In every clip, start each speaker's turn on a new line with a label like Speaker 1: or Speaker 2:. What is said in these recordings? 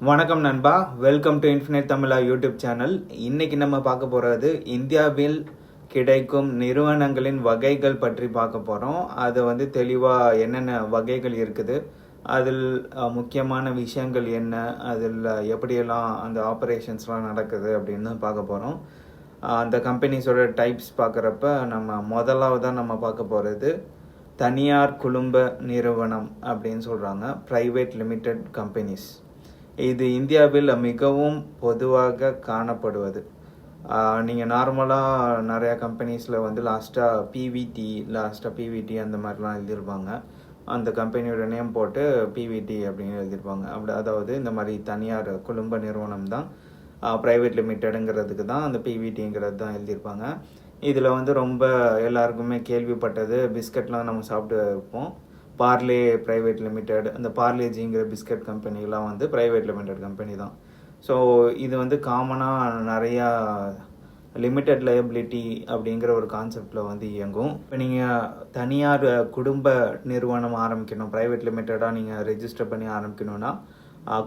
Speaker 1: வணக்கம் நண்பா, welcome to infinite Tamizha YouTube channel. இன்னைக்கு நம்ம பார்க்க போகிறது இந்தியாவில் கிடைக்கும் நிறுவனங்களின் வகைகள் பற்றி பார்க்க போகிறோம். அது தெளிவாக என்னென்ன வகைகள் இருக்குது, அதில் முக்கியமான விஷயங்கள் என்ன, அதில் எப்படியெல்லாம் அந்த ஆப்ரேஷன்ஸ்லாம் நடக்குது அப்படின்னு பார்க்க போகிறோம். அந்த கம்பெனிஸோட டைப்ஸ் பார்க்குறப்ப முதலாவதாக நம்ம பார்க்க போகிறது தனியார் குழும நிறுவனம் அப்படின்னு சொல்கிறாங்க, ப்ரைவேட் லிமிடெட் கம்பெனிஸ். இது இந்தியாவில் மிகவும் பொதுவாக காணப்படுவது. நீங்கள் நார்மலாக நிறையா கம்பெனிஸில் லாஸ்ட்டாக பிவிடி அந்த மாதிரிலாம் எழுதியிருப்பாங்க. அந்த கம்பெனியோட நேம் போட்டு பிவிடி அப்படின்னு எழுதியிருப்பாங்க. அதாவது இந்த மாதிரி தனியார் குழும நிறுவனம் தான் ப்ரைவேட் லிமிட்டடுங்கிறதுக்கு தான் அந்த பிவிடிங்கிறது தான் எழுதியிருப்பாங்க. இதில் ரொம்ப எல்லாருக்குமே கேள்விப்பட்டது பிஸ்கட்லாம் நம்ம சாப்பிட்டு இருப்போம். பார்லே ப்ரைவேட் லிமிடெட், அந்த பார்லேஜிங்கிற பிஸ்கட் கம்பெனிலாம் ப்ரைவேட் லிமிடெட் கம்பெனி தான். ஸோ இது காமனாக நிறையா லிமிடெட் லயபிலிட்டி அப்படிங்கிற ஒரு கான்செப்டில் இயங்கும். இப்போ நீங்கள் தனியார் குடும்ப நிறுவனம் ஆரம்பிக்கணும், ப்ரைவேட் லிமிட்டடாக நீங்கள் ரெஜிஸ்டர் பண்ணி ஆரம்பிக்கணும்னா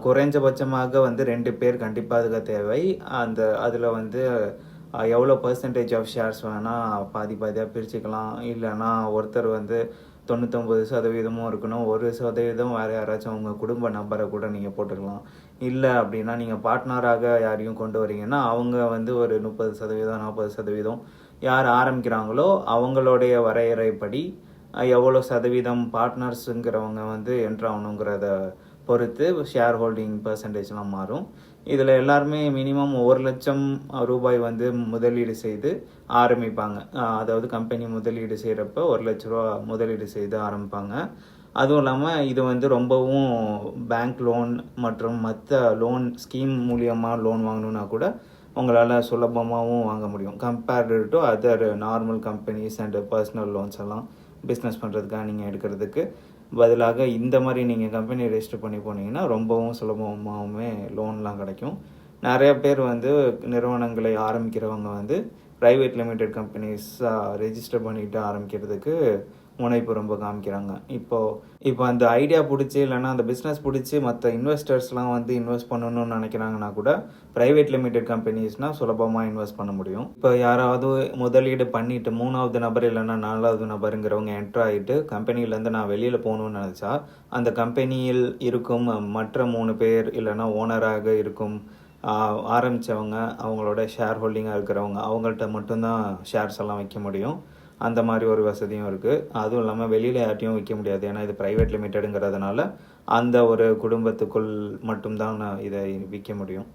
Speaker 1: குறைஞ்சபட்சமாக 2 பேர் கண்டிப்பாக அதுக்கு தேவை. அதில் எவ்வளோ பர்சன்டேஜ் ஆஃப் ஷேர்ஸ் வேணால் பாதியாக பிரிச்சுக்கலாம். இல்லைன்னா ஒருத்தர் 99% இருக்கணும், 1% வேறு யாராச்சும் உங்கள் குடும்ப நம்பரை கூட நீங்கள் போட்டுக்கலாம். இல்லை அப்படின்னா நீங்கள் பார்ட்னராக யாரையும் கொண்டு வரீங்கன்னா அவங்க ஒரு 30%, 40% யார் ஆரம்பிக்கிறாங்களோ அவங்களுடைய வரையறைப்படி எவ்வளோ சதவீதம் பார்ட்னர்ஸுங்கிறவங்க என்ட்ரு ஆகணுங்கிறத பொறுத்து ஷேர் ஹோல்டிங் பர்சன்டேஜ்லாம் மாறும். இதில் எல்லாருமே மினிமம் 1 லட்சம் ரூபாய் முதலீடு செய்து ஆரம்பிப்பாங்க. அதாவது கம்பெனி முதலீடு செய்கிறப்ப 1 லட்ச ரூபா முதலீடு செய்து ஆரம்பிப்பாங்க. அதுவும் இல்லாமல் இது ரொம்பவும் பேங்க் லோன் மற்றும் மற்ற லோன் ஸ்கீம் மூலியமாக லோன் வாங்கணுன்னா கூட உங்களால் சுலபமாகவும் வாங்க முடியும். Compared to other normal companies and personal loans எல்லாம் பிஸ்னஸ் பண்ணுறதுக்காக நீங்கள் எடுக்கிறதுக்கு பதிலாக இந்த மாதிரி நீங்கள் கம்பெனி ரெஜிஸ்டர் பண்ணி போனீங்கன்னா ரொம்பவும் சுலபமாகவுமே லோன்லாம் கிடைக்கும். நிறைய பேர் நிறுவனங்களை ஆரம்பிக்கிறவங்க ப்ரைவேட் லிமிடெட் கம்பெனிஸ் ரெஜிஸ்டர் பண்ணிட்டு ஆரம்பிக்கிறதுக்கு முனைப்பு ரொம்ப காமிக்கிறாங்க. இப்போ அந்த ஐடியா பிடிச்சி இல்லைன்னா அந்த பிஸ்னஸ் பிடிச்சி மற்ற இன்வெஸ்டர்ஸ்லாம் இன்வெஸ்ட் பண்ணணும்னு நினைக்கிறாங்கன்னா கூட ப்ரைவேட் லிமிடெட் கம்பெனிஸ்னால் சுலபமாக இன்வெஸ்ட் பண்ண முடியும். இப்போ யாராவது முதலீடு பண்ணிவிட்டு 3வது நபர் இல்லைன்னா 4வது நபருங்கிறவங்க என்ட்ரு ஆகிட்டு கம்பெனிலேருந்து நான் வெளியில் போகணுன்னு நினச்சா அந்த கம்பெனியில் இருக்கும் மற்ற 3 பேர் இல்லைன்னா ஓனராக இருக்கும் ஆரம்பித்தவங்க, அவங்களோட ஷேர் ஹோல்டிங்காக இருக்கிறவங்க, அவங்கள்ட்ட மட்டும்தான் ஷேர்ஸ் எல்லாம் வைக்க முடியும். அந்த மாதிரி ஒரு வசதியும் இருக்குது. அதுவும் இல்லாமல் வெளியில் யார்ட்டையும் விற்க முடியாது. ஏன்னா இது ப்ரைவேட் லிமிட்டடுங்கிறதுனால அந்த ஒரு குடும்பத்துக்குள் மட்டும்தான் இதை விற்க முடியும்.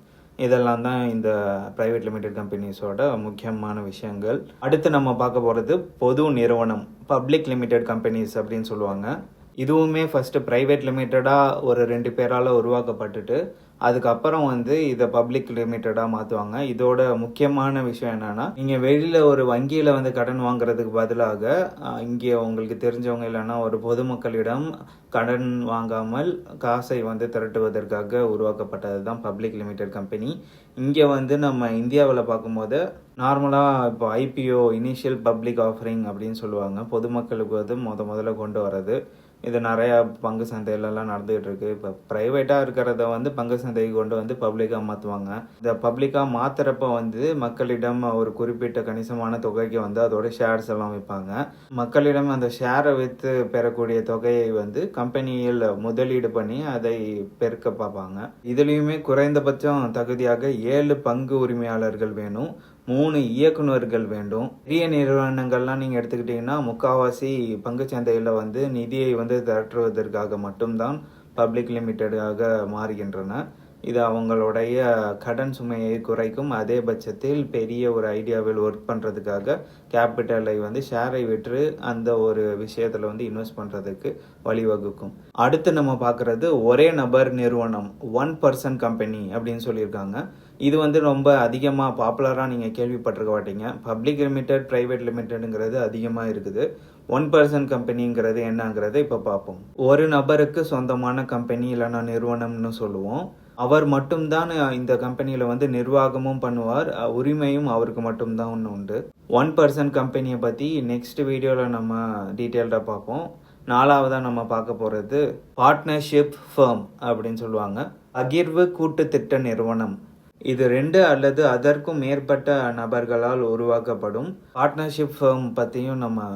Speaker 1: இதெல்லாம் தான் இந்த ப்ரைவேட் லிமிடெட் கம்பெனிஸோட முக்கியமான விஷயங்கள். அடுத்து நம்ம பார்க்க போகிறது பொது நிறுவனம், பப்ளிக் லிமிடெட் கம்பெனிஸ் அப்படின்னு சொல்லுவாங்க. இதுவுமே ஃபஸ்ட்டு ப்ரைவேட் லிமிட்டடாக ஒரு 2 பேரால் உருவாக்கப்பட்டுட்டு அதுக்கப்புறம் இதை பப்ளிக் லிமிட்டடாக மாற்றுவாங்க. இதோட முக்கியமான விஷயம் என்னென்னா, நீங்கள் வெளியில் ஒரு வங்கியில் கடன் வாங்குறதுக்கு பதிலாக இங்கே உங்களுக்கு தெரிஞ்சவங்க இல்லைன்னா ஒரு பொதுமக்களிடம் கடன் வாங்காமல் காசை திரட்டுவதற்காக உருவாக்கப்பட்டது தான் பப்ளிக் லிமிடெட் கம்பெனி. இங்கே நம்ம இந்தியாவில் பார்க்கும்போது நார்மலாக இப்போ ஐபிஓ, இனிஷியல் பப்ளிக் ஆஃபரிங் அப்படின்னு சொல்லுவாங்க. பொதுமக்களுக்கு முதல்ல கொண்டு வர்றது. இது நிறையா பங்கு சந்தையிலலாம் நடந்துகிட்டு இருக்கு. இப்போ ப்ரைவேட்டாக இருக்கிறத பங்கு சந்தைக்கு கொண்டு பப்ளிக்காக மாற்றுவாங்க. இந்த பப்ளிக்காக மாற்றுறப்ப மக்களிடம் ஒரு குறிப்பிட்ட கணிசமான தொகைக்கு அதோட ஷேர்ஸ் எல்லாம் விற்பாங்க. மக்களிடம் அந்த ஷேரை விற்று பெறக்கூடிய தொகையை கம்பெனியில் முதலீடு பண்ணி அதை பெருக்க பார்ப்பாங்க. இதுலேயுமே குறைந்தபட்சம் தகுதியாக 7 பங்கு உரிமையாளர்கள் வேணும், 3 இயக்குநர்கள் வேண்டும். பெரிய நிறுவனங்கள்லாம் நீங்கள் எடுத்துக்கிட்டிங்கன்னா முக்கால்வாசி பங்கு சந்தையில் நிதியை திரட்டுவதற்காக மட்டும்தான் பப்ளிக் லிமிட்டடாக மாறுகின்றன. இது அவங்களுடைய கடன் சுமையை குறைக்கும். அதே பட்சத்தில் பெரிய ஒரு ஐடியாவில் ஒர்க் பண்ணுறதுக்காக கேபிட்டலை ஷேரை விற்று அந்த ஒரு விஷயத்தில் இன்வெஸ்ட் பண்ணுறதுக்கு வழிவகுக்கும். அடுத்து நம்ம பார்க்குறது ஒரே நபர் நிறுவனம், 1 person கம்பெனி அப்படின்னு சொல்லியிருக்காங்க. இது ரொம்ப அதிகமாக பாப்புலராக நீங்கள் கேள்விப்பட்டிருக்க மாட்டீங்க. பப்ளிக் லிமிடெட், ப்ரைவேட் லிமிட்டடுங்கிறது அதிகமாக இருக்குது. 1 person கம்பெனிங்கிறது என்னங்கிறத இப்போ பார்ப்போம். ஒரு நபருக்கு சொந்தமான கம்பெனி இல்லைன்னா நிறுவனம்னு சொல்லுவோம். அவர் மட்டும்தான் இந்த கம்பெனியில் நிர்வாகமும் பண்ணுவார், உரிமையும் அவருக்கு மட்டும்தான் உண்டு. 1 person கம்பெனியை பற்றி நெக்ஸ்ட் வீடியோவில் நம்ம டீட்டெயில்டாக பார்ப்போம். 4வதாக நம்ம பார்க்க போகிறது பார்ட்னர்ஷிப் ஃபர்ம் அப்படின்னு சொல்லுவாங்க. பகிர்வு கூட்டு திட்ட நிறுவனம். இது 2 அல்லது அதற்கும் மேற்பட்ட நபர்களால் உருவாக்கப்படும். பார்ட்னர்ஷிப் ஃபர்ம் பற்றியும் நம்ம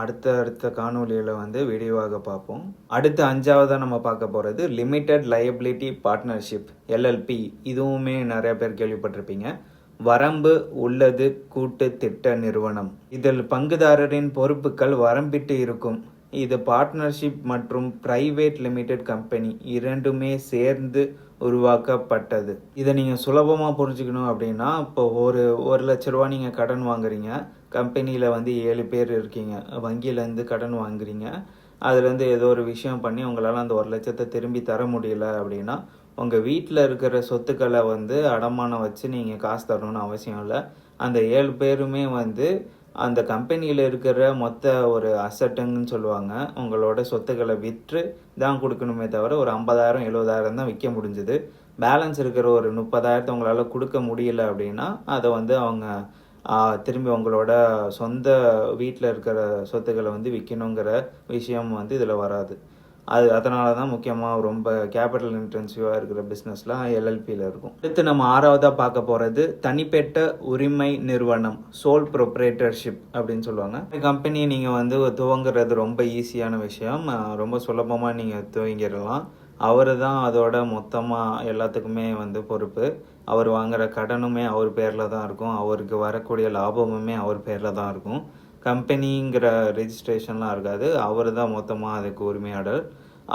Speaker 1: அடுத்த காணொலியில் வந்து விரிவாக பார்ப்போம். அடுத்து 5வதாக நம்ம பார்க்க போகிறது லிமிடெட் லயபிலிட்டி பார்ட்னர்ஷிப் LLP. இதுவுமே நிறைய பேர் கேள்விப்பட்டிருப்பீங்க. வரம்பு உள்ளது கூட்டு திட்ட நிறுவனம். இதில் பங்குதாரரின் பொறுப்புகள் வரம்பிட்டு இருக்கும். இது பார்ட்னர்ஷிப் மற்றும் பிரைவேட் லிமிடெட் கம்பெனி இரண்டுமே சேர்ந்து உருவாக்கப்பட்டது. இதை நீங்கள் சுலபமாக புரிஞ்சுக்கணும் அப்படின்னா, இப்போ ஒரு லட்ச ரூபா நீங்கள் கடன் வாங்குறீங்க. கம்பெனியில் வந்து 7 பேர் இருக்கீங்க. வங்கியிலேருந்து கடன் வாங்குறீங்க. அதுலேருந்து ஏதோ ஒரு விஷயம் பண்ணி உங்களால் அந்த 1 லட்சத்தை திரும்பி தர முடியல அப்படின்னா, உங்கள் வீட்டில் இருக்கிற சொத்துக்களை வந்து அடமானம் வச்சு நீங்கள் காசு தரணும்னு அவசியம் இல்லை. அந்த 7 பேருமே வந்து அந்த கம்பெனியில் இருக்கிற மொத்த ஒரு அசட்டுன்னு சொல்லுவாங்க, உங்களோட சொத்துக்களை விற்று தான் கொடுக்கணுமே தவிர ஒரு 50,000 70,000 தான் விற்க முடிஞ்சுது. பேலன்ஸ் இருக்கிற ஒரு 30,000 உங்களால் கொடுக்க முடியல அப்படின்னா அதை வந்து அவங்க திரும்பி உங்களோட சொந்த வீட்டில் இருக்கிற சொத்துக்களை வந்து விற்கணுங்கிற விஷயம் வந்து இதில் வராது. அதனால தான் முக்கியமாக ரொம்ப கேபிட்டல் இன்டென்சிவாக இருக்கிற பிஸ்னஸ்லாம் LLPயில் இருக்கும். அடுத்து நம்ம 6வதாக பார்க்க போகிறது தனிப்பட்ட உரிமை நிறுவனம், சோல் ப்ரொப்ரேட்டர்ஷிப் அப்படின்னு சொல்லுவாங்க. கம்பெனியை நீங்கள் வந்து துவங்குறது ரொம்ப ஈஸியான விஷயம். ரொம்ப சுலபமாக நீங்கள் துவங்கிடலாம். அவர் தான் அதோட மொத்தமாக எல்லாத்துக்குமே வந்து பொறுப்பு. அவர் வாங்குகிற கடனுமே அவர் பேரில் தான் இருக்கும். அவருக்கு வரக்கூடிய லாபமுமே அவர் பேரில் தான் இருக்கும். கம்பெனிங்கிற ரெஜிஸ்ட்ரேஷன்லாம் இருக்காது. அவர் தான் மொத்தமாக அதுக்கு உரிமையாளர்.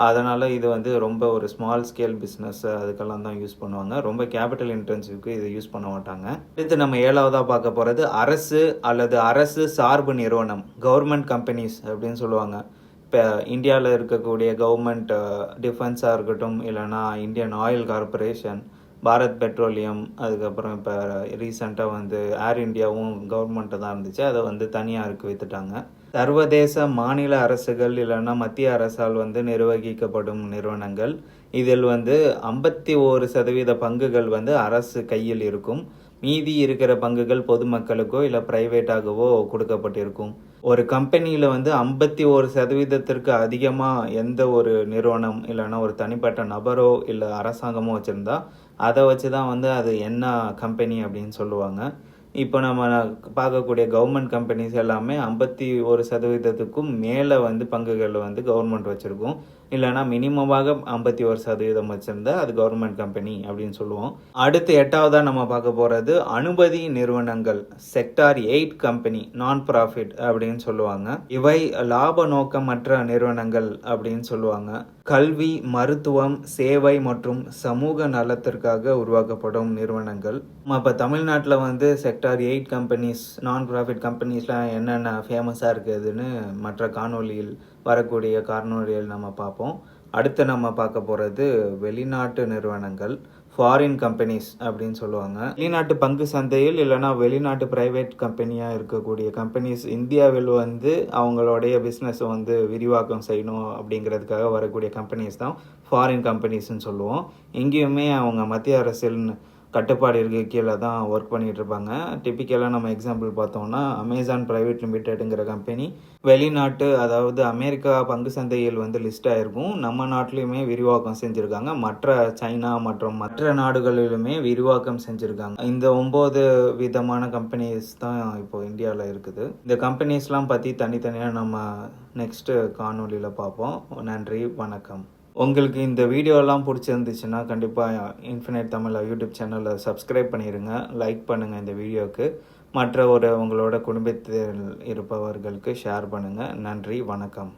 Speaker 1: அதனால் இது வந்து ரொம்ப ஒரு ஸ்மால் ஸ்கேல் பிஸ்னஸ் அதுக்கெல்லாம் தான் யூஸ் பண்ணுவாங்க. ரொம்ப கேபிட்டல் இன்டென்சிவ்க்கு இதை யூஸ் பண்ண மாட்டாங்க. அடுத்து நம்ம 7வதாக பார்க்க போகிறது அரசு அல்லது அரசு சார்பு நிறுவனம், கவர்மெண்ட் கம்பெனிஸ் அப்படின்னு சொல்லுவாங்க. இப்போ இந்தியாவில் இருக்கக்கூடிய கவர்மெண்ட் டிஃபென்ஸாக இருக்கட்டும், இல்லைனா Indian oil corporation, Bharat petroleum, அதுக்கப்புறம் இப்போ ரீசெண்டாக வந்து ஏர் இந்தியாவும் கவர்மெண்ட்டு தான் இருந்துச்சு. அதை வந்து தனியாருக்கு விற்றுட்டாங்க. சர்வதேச மாநில அரசுகள் இல்லைன்னா மத்திய அரசால் வந்து நிர்வகிக்கப்படும் நிறுவனங்கள். இதில் வந்து 51% பங்குகள் வந்து அரசு கையில் இருக்கும். மீதி இருக்கிற பங்குகள் பொதுமக்களுக்கோ இல்லை ப்ரைவேட்டாகவோ கொடுக்கப்பட்டிருக்கும். ஒரு கம்பெனியில் வந்து 51%க்கு அதிகமாக எந்த ஒரு நிறுவனம் இல்லைன்னா ஒரு தனிப்பட்ட நபரோ இல்லை அரசாங்கமோ வச்சுருந்தா அதை வச்சு தான் வந்து அது என்ன கம்பெனி அப்படின்னு சொல்லுவாங்க. இப்போ நம்ம பார்க்கக்கூடிய கவர்மெண்ட் கம்பெனிஸ் எல்லாமே 51%க்கும் மேலே வந்து பங்குகள் வந்து கவர்மெண்ட் வச்சுருக்கும். இல்லைனா மினிமமாக 51% வச்சுருந்தா அது கவர்மெண்ட் கம்பெனி அப்படின்னு சொல்லுவோம். அடுத்து 8வதாக நம்ம பார்க்க போகிறது அனுமதி நிறுவனங்கள், செக்டார் 8 கம்பெனி, நான் ப்ராஃபிட் அப்படின்னு சொல்லுவாங்க. இவை லாப நோக்கமற்ற நிறுவனங்கள் அப்படின்னு சொல்லுவாங்க. கல்வி, மருத்துவம், சேவை மற்றும் சமூக நலத்திற்காக உருவாக்கப்படும் நிறுவனங்கள். இப்போ தமிழ்நாட்டில் வந்து செக்டார் 8 கம்பெனிஸ், நான் ப்ராஃபிட் கம்பெனிஸ்லாம் என்னென்ன ஃபேமஸாக இருக்குதுன்னு மற்ற காணொலியில் வரக்கூடிய காணொலியில் நம்ம பார்ப்போம். அடுத்து நம்ம பார்க்க போகிறது வெளிநாட்டு நிறுவனங்கள், ஃபாரின் கம்பெனிஸ் அப்படின்னு சொல்லுவாங்க. வெளிநாட்டு பங்கு சந்தையில் இல்லைனா வெளிநாட்டு ப்ரைவேட் கம்பெனியாக இருக்கக்கூடிய கம்பெனிஸ் இந்தியாவில் வந்து அவங்களுடைய பிஸ்னஸை வந்து விரிவாக்கம் செய்யணும் அப்படிங்கிறதுக்காக வரக்கூடிய கம்பெனிஸ் தான் ஃபாரின் கம்பெனிஸ்ன்னு சொல்லுவோம். எங்கேயுமே அவங்க மத்திய அரசின் கட்டுப்பாடு இருக்க கீழே தான் ஒர்க் பண்ணிகிட்டு இருப்பாங்க. டிப்பிக்கலாக நம்ம எக்ஸாம்பிள் பார்த்தோம்னா அமேசான் பிரைவேட் லிமிடெடுங்கிற கம்பெனி வெளிநாட்டு, அதாவது அமெரிக்கா பங்கு சந்தையில் வந்து லிஸ்ட் ஆகிருக்கும். நம்ம நாட்டிலையுமே விரிவாக்கம் செஞ்சுருக்காங்க. மற்ற சைனா மற்றும் மற்ற நாடுகளிலுமே விரிவாக்கம் செஞ்சுருக்காங்க. இந்த 9 விதமான கம்பெனிஸ் தான் இப்போ இந்தியாவில் இருக்குது. இந்த கம்பெனிஸ்லாம் பற்றி தனித்தனியாக நம்ம நெக்ஸ்ட்டு காணொலியில் பார்ப்போம். நன்றி, வணக்கம். உங்களுக்கு இந்த வீடியோலாம் பிடிச்சிருந்துச்சுன்னா கண்டிப்பாக இன்ஃபினைட் தமிழ் யூடியூப் சேனலை சப்ஸ்கிரைப் பண்ணிடுங்க, லைக் பண்ணுங்கள் இந்த வீடியோவுக்கு. மற்ற உங்களோட குடும்பத்தில் இருப்பவர்களுக்கு ஷேர் பண்ணுங்கள். நன்றி, வணக்கம்.